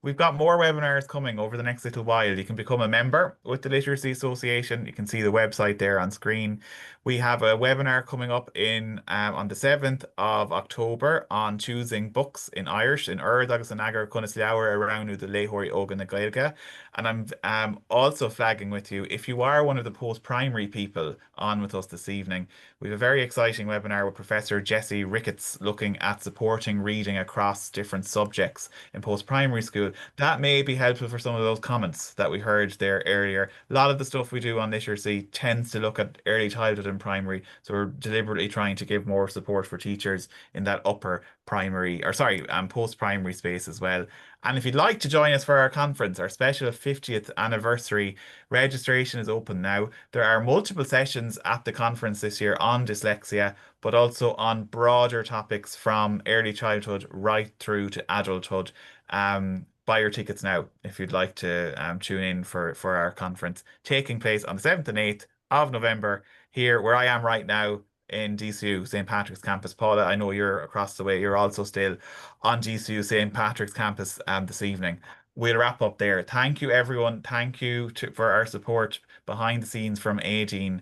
A: we've got more webinars coming over the next little while. You can become a member with the Literacy Association. You can see the website there on screen. We have a webinar coming up in on the 7th of October on choosing books in Irish in Ard agus an agar conas leabhar around the Léhóirí ógan na Gaeilge. And I'm also flagging with you, if you are one of the post-primary people on with us this evening, we have a very exciting webinar with Professor Jessie Ricketts looking at supporting reading across different subjects in post-primary school. That may be helpful for some of those comments that we heard there earlier. A lot of the stuff we do on literacy tends to look at early childhood and primary, so we're deliberately trying to give more support for teachers in that upper primary, or sorry, post-primary space as well. And if you'd like to join us for our conference, our special 50th anniversary, registration is open now. There are multiple sessions at the conference this year on dyslexia, but also on broader topics from early childhood right through to adulthood. Buy your tickets now if you'd like to tune in for our conference taking place on the 7th and 8th of November here where I am right now in DCU, St. Patrick's campus. Paula, I know you're across the way. You're also still on DCU, St. Patrick's campus this evening. We'll wrap up there. Thank you, everyone. Thank you for our support behind the scenes from Aideen.